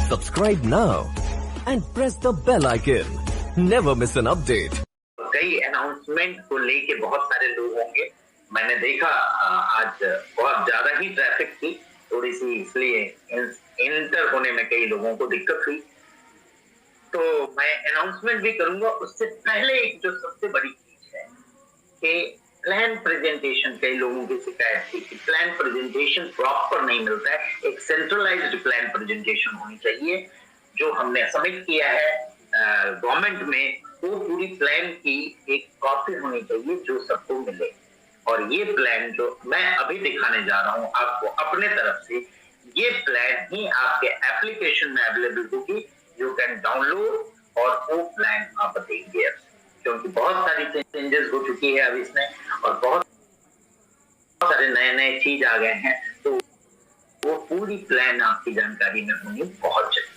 Subscribe now and press the bell icon. Never miss an update. कई announcement को लेके बहुत सारे लोग होंगे। मैंने देखा आज बहुत ज्यादा ही ट्रैफिक थी, थोड़ी सी, इसलिए इंटर होने में कई लोगों को दिक्कत हुई। तो मैं अनाउंसमेंट भी करूंगा। उससे पहले एक जो सबसे बड़ी चीज है कि प्लान प्रेजेंटेशन, कई लोगों की शिकायत थी कि प्लान प्रेजेंटेशन प्रॉपर नहीं मिलता है। एक सेंट्रलाइज्ड प्लान प्रेजेंटेशन होनी चाहिए। जो हमने सबमिट किया है गवर्नमेंट में, वो पूरी प्लान की एक कॉपी होनी चाहिए जो सबको मिले। और ये प्लान जो मैं अभी दिखाने जा रहा हूं आपको अपने तरफ से, ये प्लान ही आपके एप्लीकेशन में अवेलेबल होगी। यू कैन डाउनलोड और वो प्लान आप देंगे, क्योंकि बहुत सारी चेंजेस हो चुकी है अभी इसमें, और बहुत सारे नए नए चीज आ गए हैं। तो वो पूरी प्लान आपकी जानकारी में होनी बहुत जरूरी।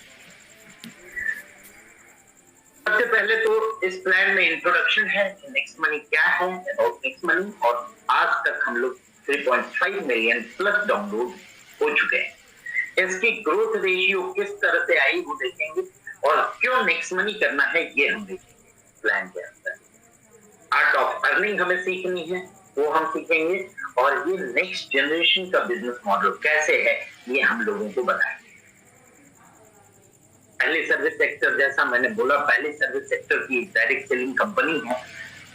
सबसे पहले तो इस प्लान में इंट्रोडक्शन है, नेक्स्ट मनी क्या है, अबाउट नेक्स्ट मनी, और आज तक हम लोग 3.5 मिलियन प्लस डाउनलोड हो चुके हैं। इसकी ग्रोथ रेशियो किस तरह से आई वो देखेंगे, और क्यों नेक्स्ट मनी करना है ये हम देखेंगे प्लान के अंदर। आर्ट ऑफ अर्निंग हमें सीखनी है, वो हम सीखेंगे, और ये नेक्स्ट जनरेशन का बिजनेस मॉडल कैसे है ये हम लोगों को बताएंगे। पहले सर्विस सेक्टर, जैसा मैंने बोला, पहले सर्विस सेक्टर की डायरेक्ट सेलिंग कंपनी है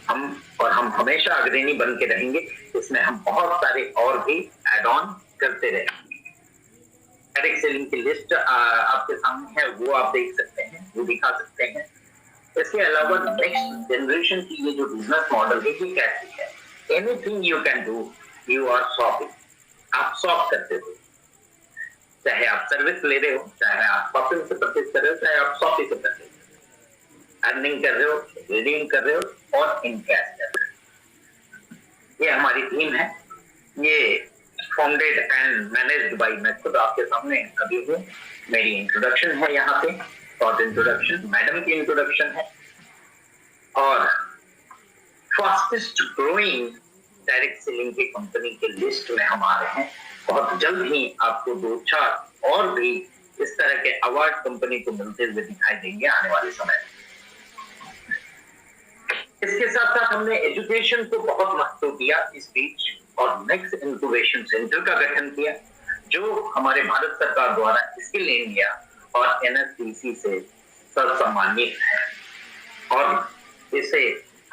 हम हमेशा अग्रणी बन के रहेंगे। इसमें हम बहुत सारे और भी एड ऑन करते रहेंगे। डायरेक्ट सेलिंग की लिस्ट आपके सामने है, वो आप देख सकते हैं, वो दिखा सकते हैं। इसके अलावा नेक्स्ट जनरेशन की ये जो बिजनेस मॉडल है ये कैसी है। Anything you can do, you are shopping, आप शॉप करते हो, चाहे आप सर्विस ले रहे हो, चाहे आप शॉपिंग से परचेज कर रहे हो, चाहे आप शॉपिंग से परचेज कर रहे हो, अर्निंग कर रहे हो, रीडिंग कर रहे हो, और इन कैश कर रहे हो। ये हमारी टीम है, ये फाउंडेड एंड मैनेज्ड बाय, मैं खुद आपके सामने अभी हूँ। मेरी इंट्रोडक्शन है यहाँ पे, शॉर्ट इंट्रोडक्शन, मैडम की इंट्रोडक्शन है, और फास्टेस्ट ग्रोइंग डायरेक्ट सेलिंग की कंपनी के लिस्ट में हम आ रहे हैं। बहुत जल्द ही आपको 2-4 और भी इस तरह के अवार्ड कंपनी को मिलते हुए दिखाई देंगे आने वाले समय में। इसके साथ साथ हमने एजुकेशन को बहुत महत्व दिया इस बीच, और नेक्स्ट इंक्यूबेशन सेंटर का गठन किया, जो हमारे भारत सरकार द्वारा स्किल इंडिया और एनएसडीसी से सम्मानित है। और इसे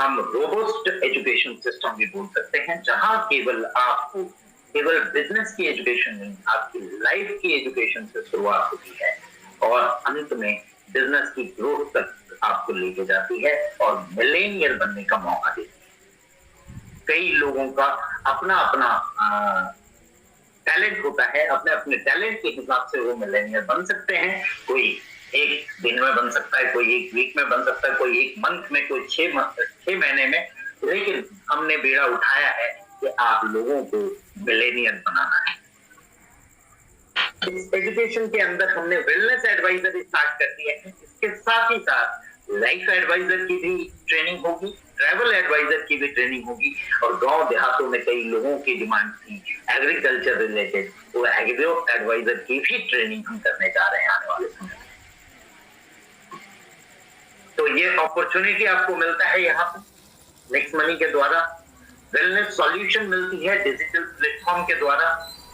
हम रोबस्ट एजुकेशन सिस्टम भी बोल सकते हैं, जहां केवल बिजनेस की एजुकेशन नहीं, आपकी लाइफ की एजुकेशन से शुरुआत होती है और अंत में बिजनेस की ग्रोथ तक आपको लेके जाती है और मिलेनियल बनने का मौका देती है। कई लोगों का अपना अपना टैलेंट होता है, अपने अपने टैलेंट के हिसाब से वो मिलेनियल बन सकते हैं। कोई एक दिन में बन सकता है, कोई एक वीक में बन सकता है, कोई एक मंथ में, कोई 6 महीने में। लेकिन हमने बेड़ा उठाया है कि आप लोगों को मिलेनियल बनाना है। इस एजुकेशन के अंदर हमने वेलनेस एडवाइजर स्टार्ट कर दिया है। इसके साथ ही साथ लाइफ एडवाइजर की भी ट्रेनिंग होगी, ट्रैवल एडवाइजर की भी ट्रेनिंग होगी, और गांव देहातों में कई लोगों की डिमांड थी एग्रीकल्चर रिलेटेड, वो एग्रो एडवाइजर की भी ट्रेनिंग हम करने जा रहे हैं आने वाले समय में। तो ये अपॉर्चुनिटी आपको मिलता है यहाँ पे नेक्स्ट मनी के द्वारा। वेलनेस सॉल्यूशन मिलती है डिजिटल प्लेटफॉर्म के द्वारा,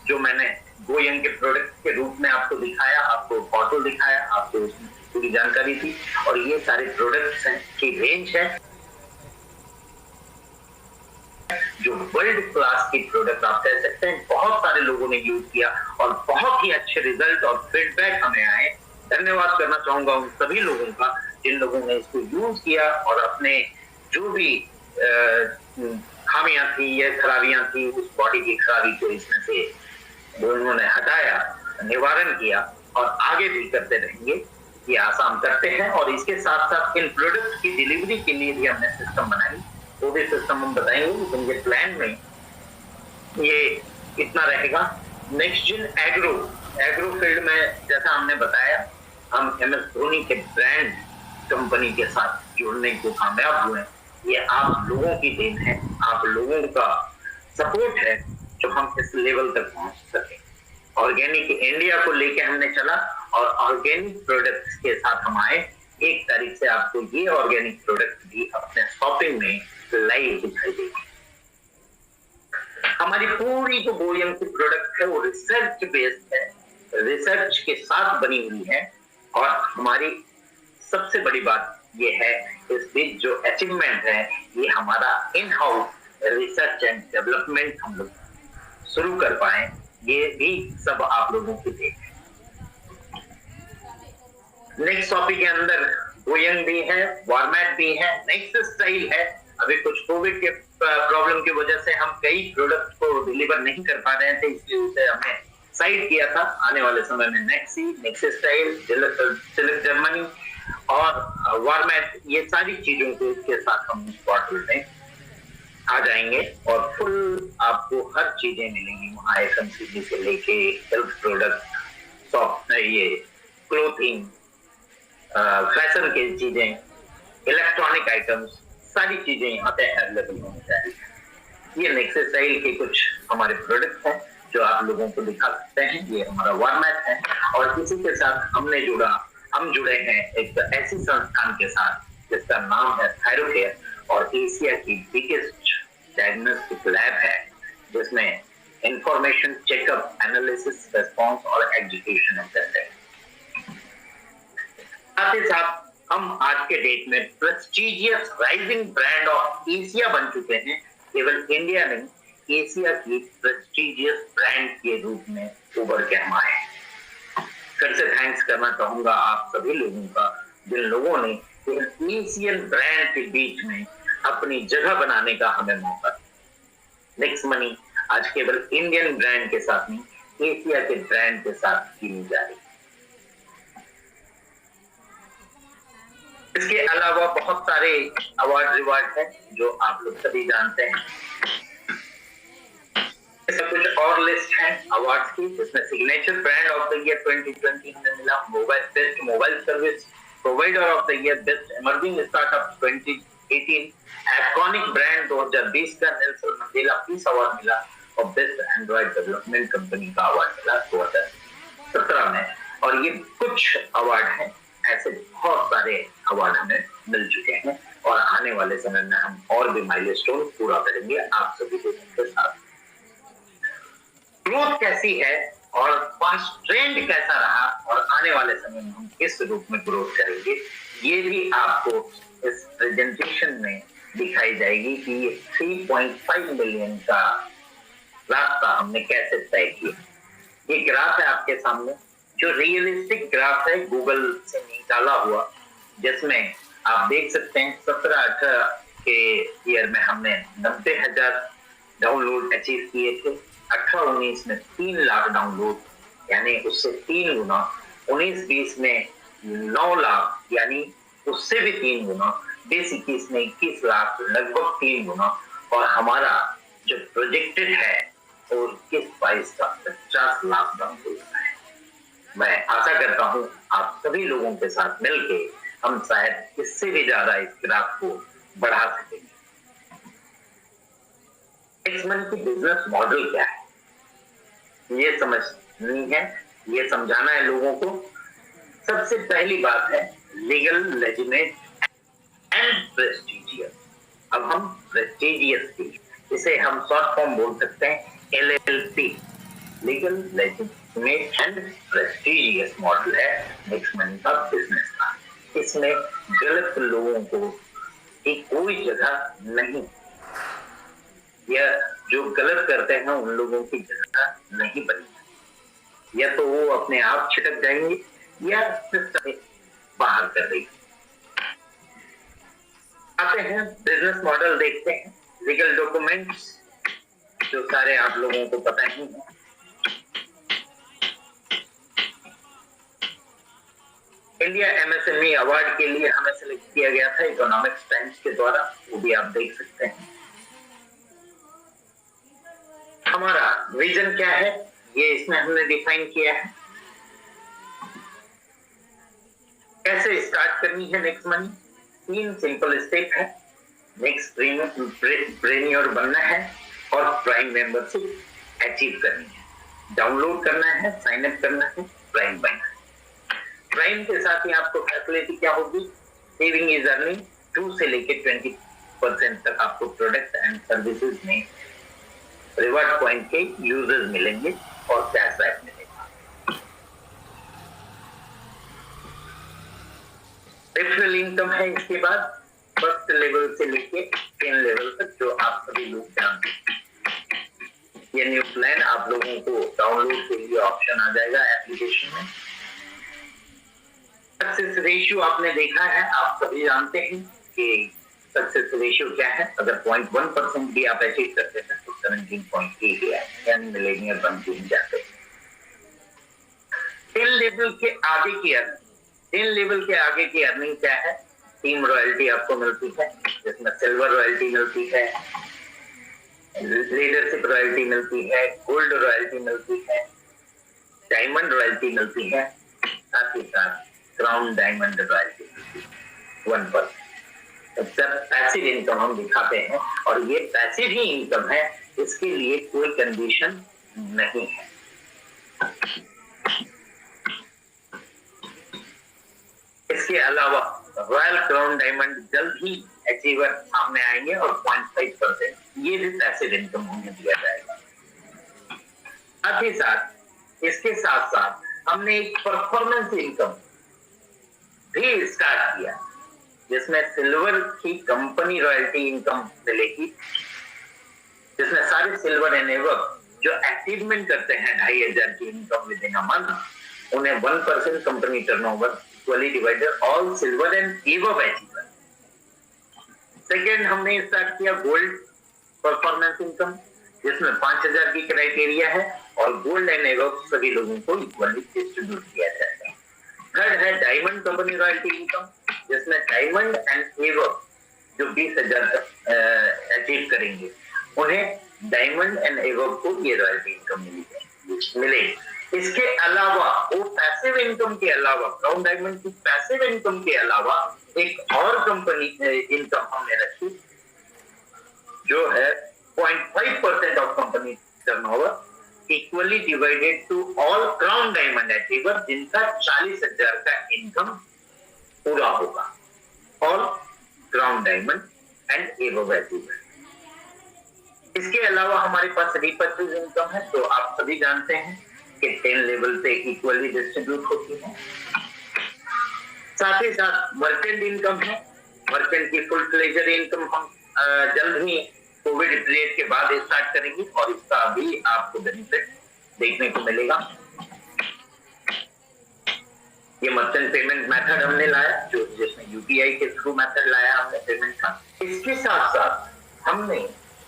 जो मैंने गोयंग के प्रोडक्ट के रूप में आपको दिखाया, आपको फोटो दिखाया, आपको पूरी जानकारी थी। और ये सारे प्रोडक्ट्स हैं की रेंज है, जो वर्ल्ड क्लास की प्रोडक्ट आप कह सकते हैं। बहुत सारे लोगों ने यूज किया और बहुत ही अच्छे रिजल्ट और फीडबैक हमें आए। धन्यवाद करना चाहूंगा उन सभी लोगों का जिन लोगों ने इसको यूज किया और अपने जो भी खामियां थी या खराबियां थी, उस बॉडी की खराबी को इसमें से वो उन्होंने हटाया, निवारण किया, और आगे भी करते रहेंगे। ये आसान करते हैं। और इसके साथ साथ इन प्रोडक्ट की डिलीवरी के लिए भी हमने सिस्टम बनाई, वो भी सिस्टम हम बताएंगे। लेकिन ये प्लान में ये इतना रहेगा। नेक्स्ट जिन एग्रो फील्ड में, जैसा हमने बताया, हम एमएस धोनी के ब्रांड कंपनी के साथ जुड़ने को कामयाब हुए। ये आप लोगों की देन है, आप लोगों का सपोर्ट है जो हम इस लेवल तक पहुंच सके। ऑर्गेनिक इंडिया को लेके हमने चला और ऑर्गेनिक प्रोडक्ट्स के साथ हम आए। 1 तारीख से आपको ये ऑर्गेनिक प्रोडक्ट भी अपने शॉपिंग में लाइव दिखाई देगी। हमारी पूरी जो बोयम की प्रोडक्ट है वो रिसर्च बेस्ड है, रिसर्च के साथ बनी हुई है। और हमारी सबसे बड़ी बात ये है, इस बीच जो अचीवमेंट है ये हमारा in house research and development हम लोग शुरू कर पाए, ये भी सब आप लोगों की देख है। नेक्स्ट टॉपिक के अंदर बोयंग भी है, वॉर्मेट भी है, नेक्स्ट स्टाइल है। अभी कुछ कोविड के प्रॉब्लम की वजह से हम कई प्रोडक्ट को डिलीवर नहीं कर पा रहे थे, इसलिए उसे हमने साइड किया था। आने वाले समय में नेक्सी, नेक्स्ट स्टाइल, सिल्क जर्मनी और वॉर्मेट, ये सारी चीजों के साथ हम क्वार्टर में आ जाएंगे और फुल आपको हर चीजें मिलेंगी वहाँ, FMCG से लेके हेल्थ प्रोडक्ट, सॉफ्ट, ये क्लोथिंग, फैशन की चीजें, इलेक्ट्रॉनिक आइटम्स, सारी चीजें यहाँ पे अवेलेबल होनी चाहिए। ये नेक्स्ट स्टाइल के कुछ हमारे प्रोडक्ट हैं जो आप लोगों को दिखा सकते हैं। ये हमारा वॉर्मेट है और इसी के साथ हम जुड़े हैं एक ऐसी संस्थान के साथ जिसका नाम है थायरोकेयर और एशिया की बिगेस्ट डायग्नोस्टिक लैब है, जिसमें इंफॉर्मेशन चेकअप, एनालिसिस, रिस्पॉन्स और एजुकेशन करते हैं। साथ ही साथ हम आज के डेट में prestigious rising brand of Asia बन चुके हैं। केवल इंडिया नहीं, एशिया की प्रेस्टीजियस ब्रांड के रूप में उभर के हम आए। फिर से थैंक्स करना चाहूंगा आप सभी लोगों का, जिन लोगों ने एशियन ब्रांड के बीच में अपनी जगह बनाने का हमें मौका दिया। नेक्स्ट मनी आज केवल इंडियन ब्रांड के साथ नहीं, एशिया के ब्रांड के साथ कीनी जा रही है। इसके अलावा बहुत सारे अवार्ड रिवार्ड हैं जो आप लोग सभी जानते हैं। इसमें कुछ और लिस्ट है अवार्ड्स की, जिसमें signature brand of the year 2020 हमें मिला, best mobile service provider of the year, best emerging startup 2018, iconic brand 2020 का नेल्सन मंडेला पीस अवार्ड मिला और बेस्ट एंड्रॉइड डेवलपमेंट कंपनी का अवार्ड मिला 2017 में। और ये कुछ अवार्ड हैं, ऐसे बहुत सारे अवार्ड हमें मिल चुके हैं और आने वाले समय में हम और भी माइलस्टोन पूरा करेंगे आप सभी लोगों के साथ। ग्रोथ कैसी है और पास्ट ट्रेंड कैसा रहा और आने वाले समय में हम किस रूप में ग्रोथ करेंगे, ये भी आपको इस प्रेजेंटेशन में दिखाई जाएगी कि ये 3.5 मिलियन का रास्ता हमने कैसे तय किया। ये ग्राफ है आपके सामने, जो रियलिस्टिक ग्राफ है गूगल से निकाला हुआ, जिसमें आप देख सकते हैं 17-18 के ईयर में हमने 90,000 डाउनलोड अचीव किए थे, 18-19 में 3 लाख डाउनलोड यानी उससे 3 गुना, 19-20 में 9 लाख यानी उससे भी 3 गुना, 20-21 में 21 लाख, लगभग 3 गुना। और हमारा जो प्रोजेक्टेड है वो 21-22 का 50 लाख डाउनलोड है। मैं आशा करता हूं आप सभी लोगों के साथ मिलके हम शायद इससे भी ज्यादा इस ग्राफ को बढ़ा सकेंगे। एक्समन की बिजनेस मॉडल क्या है ये समझनी है, ये समझाना है लोगों को। सबसे पहली बात है लीगल, लेजिटिमेट एंड प्रेस्टिजियस। अब हम प्रेस्टिजियस की, इसे हम शॉर्ट फॉर्म बोल सकते हैं LLP, legal, legitimate and prestigious model है एक्समन का बिजनेस का। इसमें गलत लोगों को की कोई जगह नहीं, या जो गलत करते हैं उन लोगों की जगह नहीं बनी, या तो वो अपने आप छिटक जाएंगे या सिस्टम बाहर कर देंगे। आते हैं बिजनेस मॉडल देखते हैं। लीगल डॉक्यूमेंट्स जो सारे आप लोगों को पता ही है। इंडिया MSME अवार्ड के लिए हमें सिलेक्ट किया गया था इकोनॉमिक्स टाइम्स के द्वारा, वो भी आप देख सकते हैं। हमारा विजन क्या है ये इसमें हमने डिफाइन किया है। कैसे स्टार्ट करनी है नेक्स्ट मनी, 3 सिंपल स्टेप है। नेक्स्ट प्रेन्योर बनना है और प्राइम मेंबरशिप अचीव करनी है, डाउनलोड करना है, साइन अप करना है, प्राइम बनना है। प्राइम के साथ ही आपको फैसिलिटी क्या होगी, सेविंग इज अर्निंग 2 से लेके 20% तक आपको प्रोडक्ट एंड सर्विसेज में रिवार्ड पॉइंट के यूजर्स मिलेंगे और कैशबैक मिलेगा। रेफरल इनकम है इसके बाद फर्स्ट लेवल से लेके 10 लेवल तक, जो आप सभी लोग जानते हैं। ये न्यू प्लान आप लोगों को डाउनलोड के लिए ऑप्शन आ जाएगा एप्लीकेशन में। सक्सेस रेशियो आपने देखा है, आप सभी जानते हैं कि सक्सेस रेशियो क्या है। अगर 0.1% भी आप अचीव करते हैं तो 17.8 है, यानी मिलेनियर बन के ही जाते हैं। 10 लेवल के आगे की अर्निंग क्या है, टीम रॉयल्टी आपको मिलती है, जिसमें सिल्वर रॉयल्टी मिलती है, लीडरशिप रॉयल्टी मिलती है, गोल्ड रॉयल्टी मिलती है, डायमंड रॉयल्टी मिलती है, साथ ही साथ क्राउन डायमंड रॉयल्टी मिलती है 1%। जब पैसिव इनकम हम दिखाते हैं, और ये पैसिव ही इनकम है, इसके लिए कोई कंडीशन नहीं है। इसके अलावा रॉयल क्राउन डायमंड जल्द ही अचीवर सामने आएंगे और 0.5% ये भी पैसिव इनकम होने दिया जाएगा। साथ ही साथ इसके साथ साथ हमने एक परफॉर्मेंस इनकम भी स्टार्ट किया, जिसमें सिल्वर की कंपनी रॉयल्टी इनकम मिलेगी, जिसमें सारे सिल्वर एंड एबव जो अचीवमेंट करते हैं 2500 की income with in a month, उन्हें 1% company turnover equally divided all silver and above achiever. Second, हमने स्टार्ट किया गोल्ड परफॉर्मेंस इनकम, जिसमें 5000 की क्राइटेरिया है और गोल्ड एंड एबव सभी लोगों को इक्वली डिस्ट्रीब्यूट किया जाएगा। थर्ड है डायमंड कंपनी रॉयल्टी इनकम, जिसमें डायमंड एंड एबव जो 20,000 अचीव करेंगे, उन्हें डायमंड एंड एबव को ये रॉयल्टी इनकम मिलेगी। इसके अलावा वो पैसिव इनकम के अलावा, क्राउन डायमंड की पैसिव इनकम के अलावा एक और कंपनी इनकम हमने रखी, जो है 0.5% of company turnover equally divided to all crown diamond achiever, जिनका 40,000 का इनकम पूरा होगा, all crown diamond and above achiever. इसके अलावा हमारे पास रिपर्चेज इनकम है, तो आप सभी जानते हैं कि 10 लेवल पे इक्वली डिस्ट्रीब्यूट होती है। साथ ही साथ मर्चेंट इनकम है, मर्चेंट की फुल फ्लेजर इनकम हम जल्द ही कोविड पीरियड के बाद स्टार्ट करेंगे और इसका भी आपको बेनिफिट देखने को मिलेगा। ये मर्चेंट पेमेंट मेथड हमने लाया, जो जिसमें यूपीआई के थ्रू मेथड लाया हमने पेमेंट का। इसके साथ साथ हमने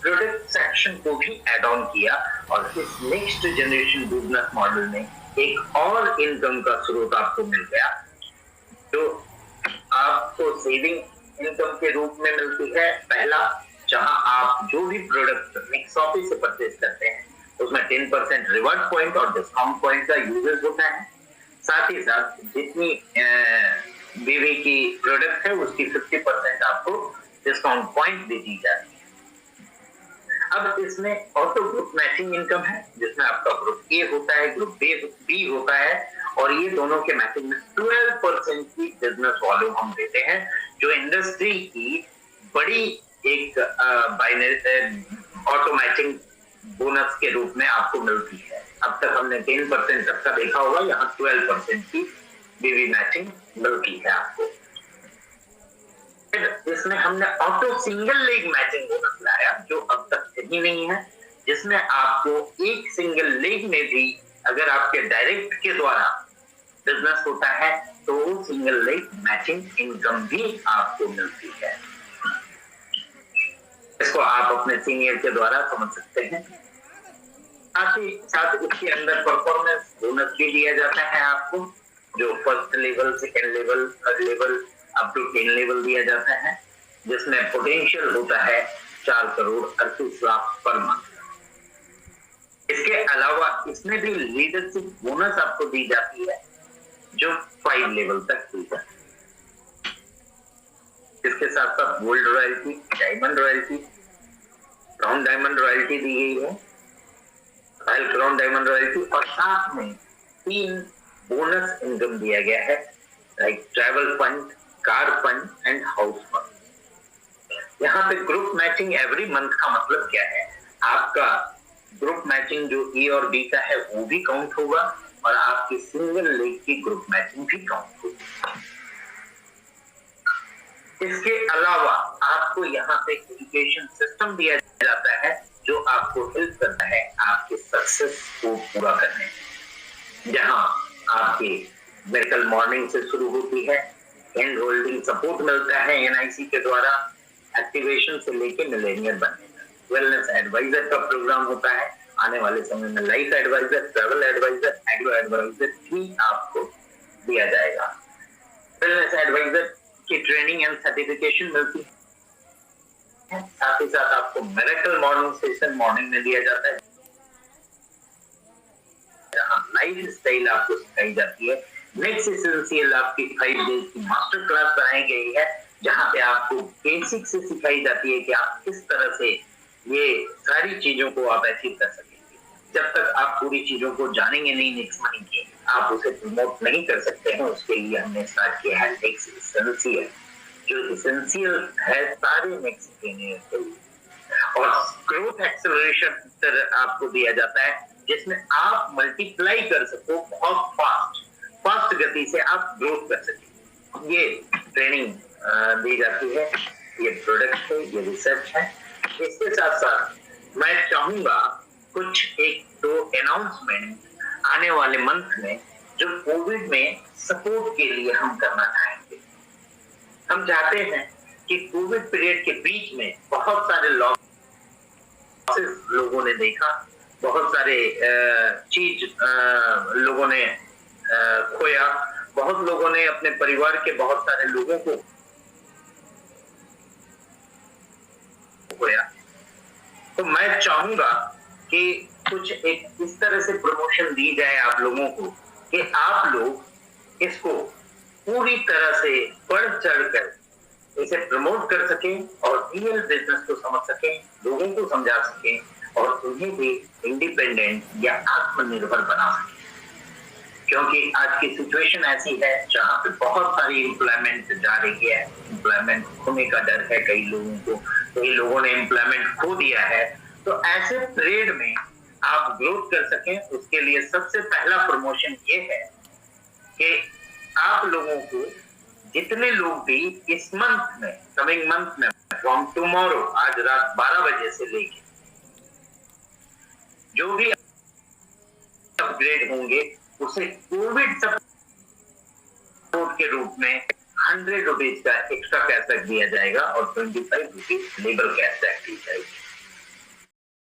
प्रोडक्ट सेक्शन को भी ऐड ऑन किया और इस नेक्स्ट जनरेशन बिजनेस मॉडल में एक और इनकम का स्रोत आपको मिल गया, जो आपको सेविंग इनकम के रूप में मिलती है। पहला, जहां आप जो भी प्रोडक्ट मिक्स ऑफिस से परचेज करते हैं, उसमें 10% रिवार्ड पॉइंट और डिस्काउंट पॉइंट का यूजेस होता है। साथ ही साथ जितनी बीवी की प्रोडक्ट है, उसकी 50% आपको डिस्काउंट पॉइंट दे दी जाती है। अब इसमें ऑटो ग्रुप मैचिंग इनकम है, जिसमें आपका ग्रुप ए होता है, ग्रुप बी होता है, और ये दोनों के मैचिंग में 12% की बिजनेस वॉल्यूम हम देते हैं, जो इंडस्ट्री की बड़ी एक ऑटो मैचिंग बोनस के रूप में आपको मिलती है। अब तक हमने 10% तक का देखा होगा, यहाँ 12% की बीवी मैचिंग मिलती है आपको। इसमें हमने auto single leg matching bonus लाया, जो अब तक कहीं नहीं है, जिसमें आपको एक सिंगल लेग में भी अगर आपके डायरेक्ट के द्वारा बिजनेस होता है, तो वो सिंगल लेग मैचिंग इनकम भी आपको मिलती है। इसको आप अपने सीनियर के द्वारा समझ सकते हैं। साथ ही साथ इसके अंदर परफॉर्मेंस बोनस भी दिया जाता है आपको, जो first level, second level, third level up to 10 level दिया जाता है, जिसमें पोटेंशियल होता है 4 करोड़ 38 लाख पर मंथ। इसके अलावा इसमें भी लीडरशिप बोनस आपको दी जाती है, जो 5 लेवल तक दी जाती है। इसके साथ साथ gold royalty, diamond royalty, crown diamond royalty दी गई है, रॉयल क्राउन डायमंड रॉयल्टी, और साथ में 3 बोनस इनकम दिया गया है, like travel fund, car fund and house fund. यहाँ पे ग्रुप मैचिंग एवरी मंथ का मतलब क्या है, आपका ग्रुप मैचिंग जो ए और बी का है वो भी काउंट होगा और आपकी सिंगल लेग की ग्रुप मैचिंग भी काउंट होगी। इसके अलावा आपको यहाँ पे एजुकेशन सिस्टम दिया जाता है जो आपको हेल्प करता है आपके सक्सेस को पूरा करने में, जहाँ आपकी मेडिकल मॉर्निंग से शुरू होती है, हैंड होल्डिंग सपोर्ट मिलता है एनआईसी के द्वारा, एक्टिवेशन से लेके मिलेनियर बनने तक, वेलनेस एडवाइजर का प्रोग्राम होता है, आने वाले समय में life adviser, travel adviser, agro adviser भी आपको दिया जाएगा। वेलनेस एडवाइजर की ट्रेनिंग एंड सर्टिफिकेशन मिलती है, साथ ही साथ आपको मिरेकल मॉर्निंग सेशन मॉर्निंग में दिया जाता है, जहां लाइफ स्टाइल आपको सिखाई जाती है। नेक्स्ट एसेंशियल आपकी 5 डेज की मास्टर क्लास बनाई गई है, जहां पे आपको बेसिक से सिखाई जाती है कि आप किस तरह से ये सारी चीजों को आप अचीव कर सकेंगे। जब तक आप पूरी चीजों को जानेंगे नहीं नेक्स्ट मनी के, आप उसे प्रमोट नहीं कर सकते हैं। उसके लिए हमने स्टार्ट किया है नेक्स्ट एसेंशियल, जो एसेंशियल है सारे नेक्स्ट के लिए। और ग्रोथ एक्सेलरेशन आपको दिया जाता है, जिसमें आप मल्टीप्लाई कर सको बहुत फास्ट गति से आप ग्रोथ कर सके, ये ट्रेनिंग दी जाती है। ये प्रोडक्ट है, ये रिसर्च है। इसके साथ साथ मैं चाहूंगा कुछ 1-2 अनाउंसमेंट आने वाले मंथ में जो कोविड में सपोर्ट के लिए हम करना चाहेंगे। हम चाहते हैं कि कोविड पीरियड के बीच में बहुत सारे लॉसेस लोगों ने देखा, बहुत सारे चीज लोगों ने खोया, बहुत लोगों ने अपने परिवार के बहुत सारे लोगों को खोया। तो मैं चाहूंगा कि कुछ एक इस तरह से प्रमोशन दी जाए आप लोगों को कि आप लोग इसको पूरी तरह से बढ़ चढ़कर इसे प्रमोट कर सकें और रियल बिजनेस को समझ सकें, लोगों को समझा सकें और उन्हें भी इंडिपेंडेंट या आत्मनिर्भर बना सकें। क्योंकि आज की सिचुएशन ऐसी है जहां पे बहुत सारी एम्प्लॉयमेंट जा रही है, एम्प्लॉयमेंट खोने का डर है कई लोगों को, कई लोगों ने एम्प्लॉयमेंट खो दिया है। तो ऐसे पीरियड में आप ग्रोथ कर सकें, उसके लिए सबसे पहला प्रमोशन ये है कि आप लोगों को जितने लोग भी इस मंथ में, कमिंग मंथ में, फ्रॉम टुमारो, आज रात 12 बजे से लेके जो भी अपग्रेड होंगे उसे कोविड सपोर्ट के रूप में 100 रुपीज का एक्स्ट्रा कैशबैक दिया जाएगा और 25 रुपीज लेबर कैशबैक दी जाएगी।